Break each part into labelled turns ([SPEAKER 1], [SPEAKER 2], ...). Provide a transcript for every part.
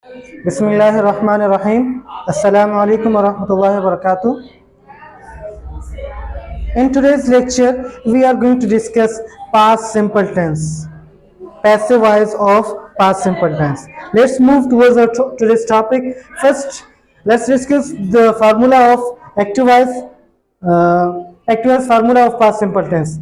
[SPEAKER 1] Bismillahirrahmanirrahim. Assalamu alaikum wa rahmatullahi wa barakatuh. In today's lecture, we are going to discuss past simple tense, passive voice of past simple tense. Let's move towards our today's topic. First, let's discuss the formula of active voice formula of past simple tense.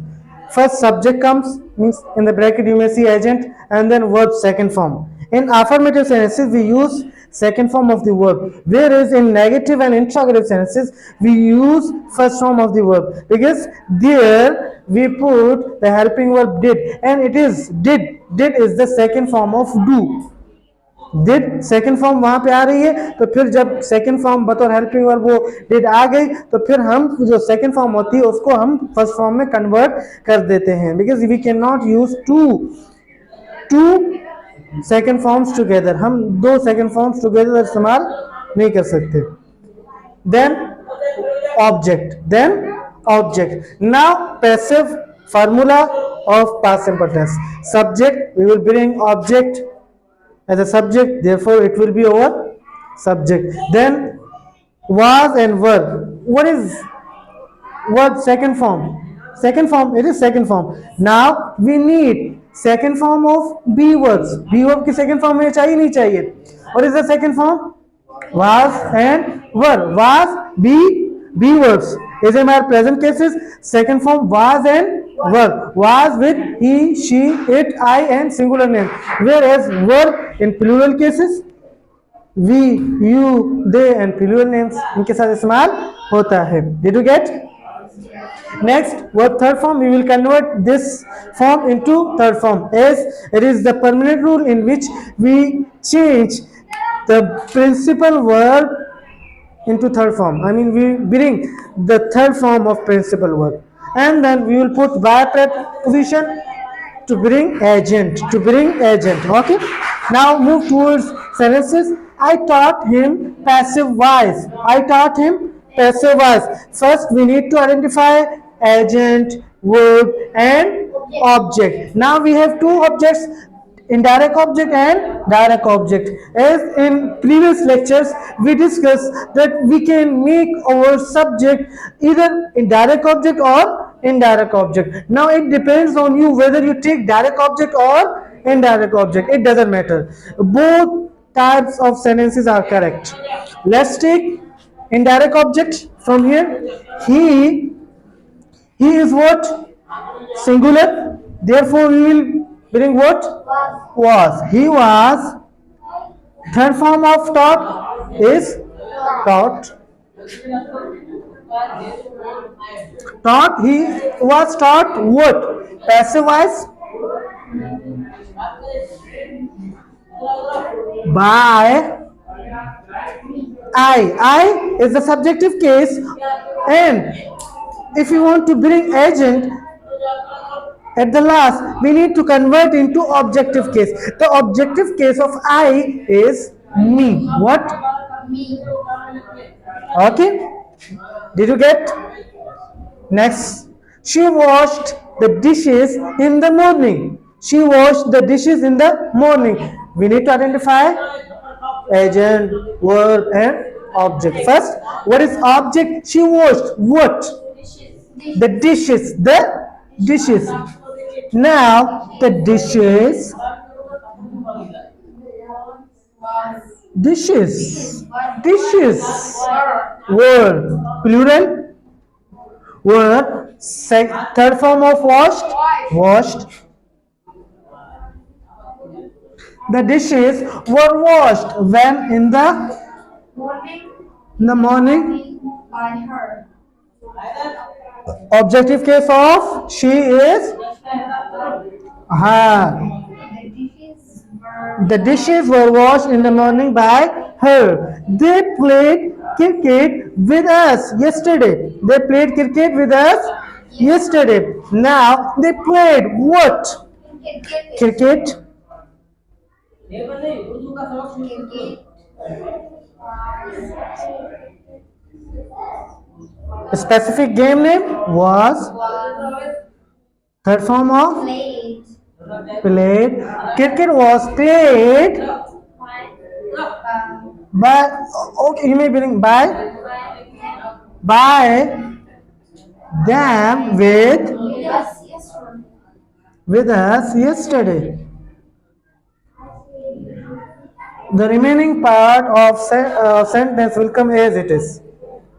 [SPEAKER 1] First, subject comes, means in the bracket you may see agent, and then verb second form. In affirmative sentences, we use second form of the verb, whereas in negative and interrogative sentences, we use first form of the verb, because there we put the helping verb did, and it is did. Did is the second form of do. Did second form वहां पे आ रही है, तो फिर जब second form बतौर helping verb वो did आ गई, तो फिर हम जो सेकंड फॉर्म होती है उसको हम फर्स्ट फॉर्म में कन्वर्ट कर देते हैं, because we can not use two second forms together. हम दो सेकंड फॉर्म्स टुगेदर इस्तेमाल नहीं कर सकते. Then object. Now passive formula of past simple tense. Subject, we will bring object as a subject, therefore it will be our subject. Then was and verb. What is verb second form? It is second form. Now we need second form of be verbs. Be verb की second form में चाहिए नहीं चाहिए? What is the second form? Was and were. Was, be verbs. As in our present cases, second form was and were. Was with he, she, it, I and singular name. Whereas verb in plural cases, we, you, they and plural names इनके साथ इस्तेमाल होता है. Did you get? Next, verb third form, we will convert this form into third form, as it is the permanent rule in which we change the principal verb into third form. I mean, we bring the third form of principal verb, and then we will put by preposition to bring agent. Okay. Now move towards sentences. I taught him passive voice. First, we need to identify agent, verb and object. Now we have two objects, indirect object and direct object. As in previous lectures, we discussed that we can make our subject either indirect object or indirect object. Now it depends on you whether you take direct object or indirect object. It doesn't matter. Both types of sentences are correct. Let's take indirect object from here. He is what? Singular. Therefore we will bring what? Was. He was. Third form of taught is taught. He was taught what? Passive voice. By I is the subjective case, and if you want to bring agent at the last, we need to convert into objective case. The objective case of I is me. What? Me. Okay. Did you get? Next, she washed the dishes in the morning. We need to identify agent, verb and object. First, what is object? She washed what? The dishes. Now the dishes were plural, were third form of washed. The dishes were washed when in the morning by her. Objective case of she is her. The dishes were washed in the morning by her. They played cricket with us yesterday. Now they played what? Cricket. A specific game name was third form of played. Cricket was played By, okay, you may bring by them with us yesterday. The remaining part of sentence will come as it is.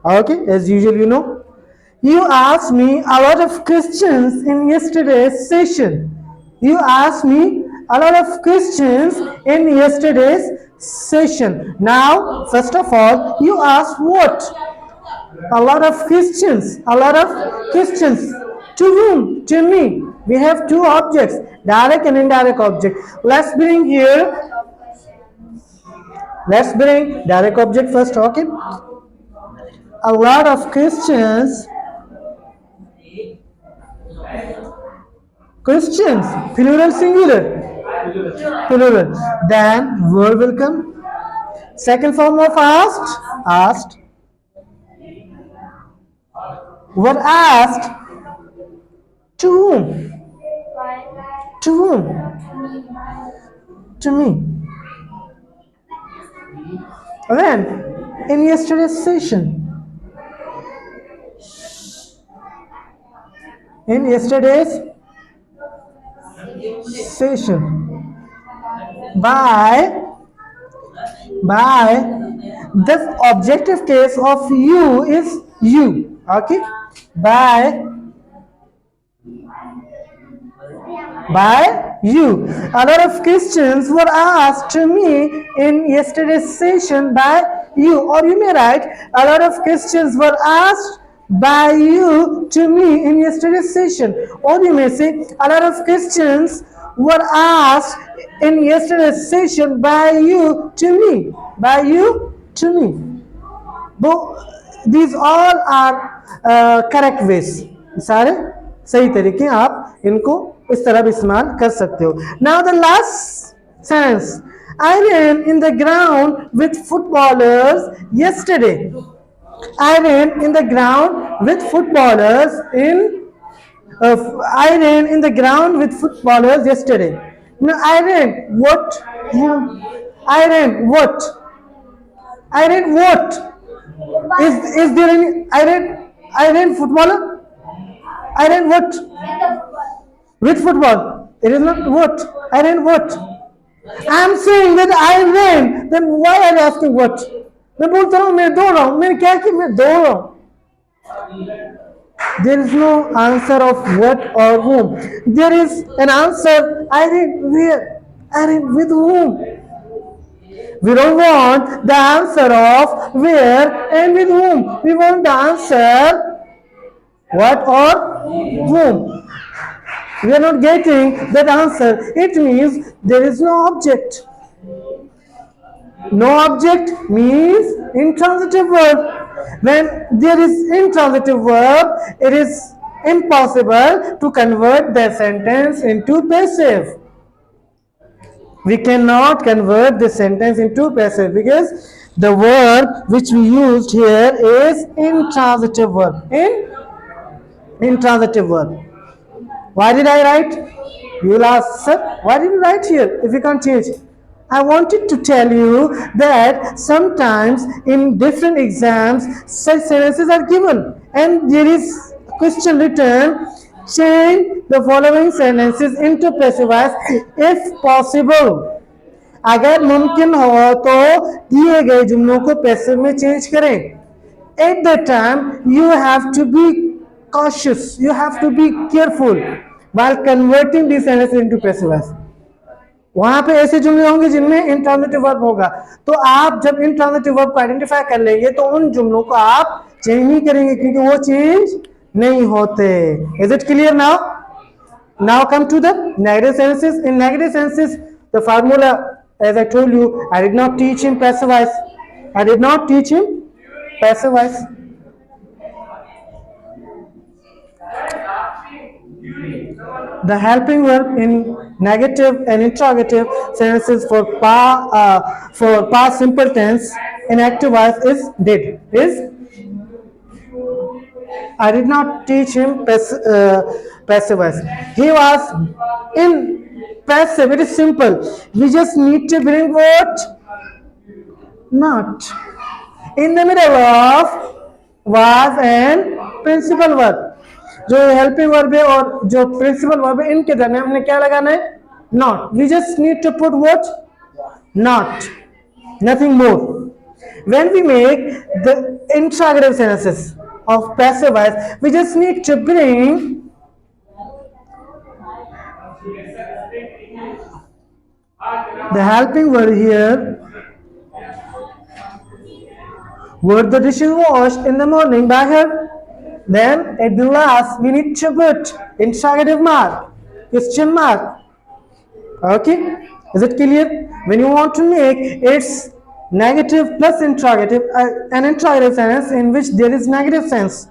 [SPEAKER 1] Okay, as usual, you know. You asked me a lot of questions in yesterday's session. You asked me a lot of questions in yesterday's session. Now, first of all, you asked what? A lot of questions. A lot of questions. To whom? To me. We have two objects, direct and indirect object. Let's bring direct object first, okay? A lot of questions. Questions, plural, singular. Plural. Then verb will come. Second form of asked. Were asked to whom? To whom? To me. When? In yesterday's session. In yesterday's session. By the objective case of you is you. Okay? By you. A lot of questions were asked to me in yesterday's session by you. Or you may write, a lot of questions were asked by you to me in yesterday's session. Or you may say, a lot of questions were asked in yesterday's session by you to me. By you to me. These all are correct ways. सारे सही तरीके आप इनको इस तरह भी इस्तेमाल कर सकते हो. Now the last sentence. I ran in the ground with footballers yesterday. I ran in the ground with footballers I ran in the ground with footballers yesterday. Now I ran what? I ran what? I ran what? Is there any? I ran footballer. I ran what? With football. It is not what. I ran what? I am saying that I ran. Then why are you asking what? मैं बोलता हूँ मैं दौड़ रहा हूँ. मैंने क्या कि मैं दौड़ रहा हूँ. There is no answer of what or whom. There is an answer. I ran where? I ran with whom? We don't want the answer of where and with whom. We want the answer what or whom. We are not getting that answer. It means there is no object. No object means intransitive verb. When there is intransitive verb, it is impossible to convert the sentence into passive. We cannot convert this sentence into passive because the verb which we used here is intransitive verb. Intransitive verb. Why did I write? You will ask, sir, why did you write here if you can't change? I wanted to tell you that sometimes in different exams such sentences are given and there is a question written, change the following sentences into passive voice if possible. अगर मुमकिन हो तो दिए गए जुमलों को passive में change करें. At that time you have to be cautious, you have to be careful while converting these sentences into passive voice. वहां पे ऐसे जुमले होंगे जिनमें इंट्रांजिटिव वर्ब होगा, तो आप जब इंट्रांजिटिव वर्ब को आइडेंटिफाई कर लेंगे तो उन जुमलों को आप चेंज नहीं करेंगे क्योंकि वो चेंज नहीं होते. Is it clear now? Now come to the negative sentences. In negative sentences, the formula, as I told you, I did not teach him passive voice. I did not teach him passive voice. The helping verb in negative and interrogative sentences for past simple tense in active voice is did. I did not teach him passive voice. He was in passive. It is simple. We just need to bring what? not. In the middle of was and principal verb, जो helping verb है और जो principal verb है इनके दरमियान हमने क्या लगाना है? Not. We just need to put what? Not. Nothing more. When we make the interrogative sentences of passive voice, we just need to bring the helping verb here. Were the dishes washed in the morning by her? Then at the last we need to put interrogative mark, question mark. Okay, is it clear? When you want to make its negative plus interrogative, an interrogative sentence in which there is negative sense,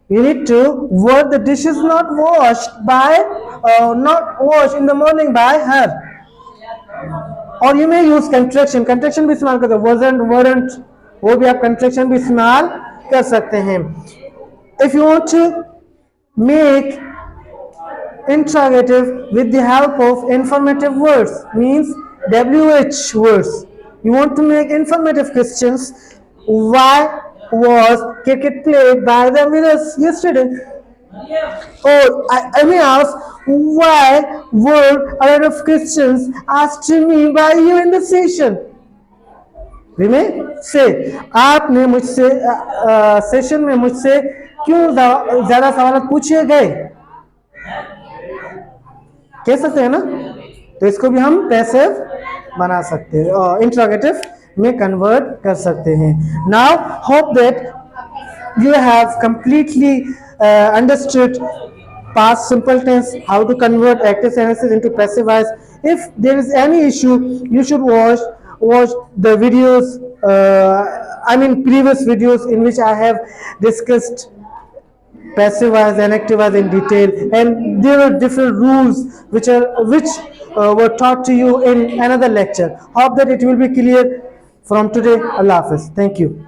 [SPEAKER 1] you need to word the dishes not washed by not washed in the morning by her. और you may use contraction. Contraction भी इस्तेमाल करते हैं, wasn't, weren't, वो भी आप contraction भी इस्तेमाल कर सकते हैं. If you want to make interrogative with the help of informative words, means WH words, you want to make informative questions. Why was cricket played by the winners yesterday? Or I may ask, why were a lot of questions asked to me by you in the session? We may say, आपने मुझसे session में मुझसे क्यों ज़्यादा सवाल पूछे गए? कह सकते हैं ना? तो इसको भी हम पैसिव बना सकते हैं और इंट्रोगेटिव में कन्वर्ट कर सकते हैं. Now hope that you have completely understood past simple tense, how to convert active sentences into passive voice. If there is any issue, you should watch the videos, previous videos in which I have discussed passive voice and active voice in detail, and there are different rules which were taught to you in another lecture. Hope that it will be clear from today. Allah Hafiz. Thank you.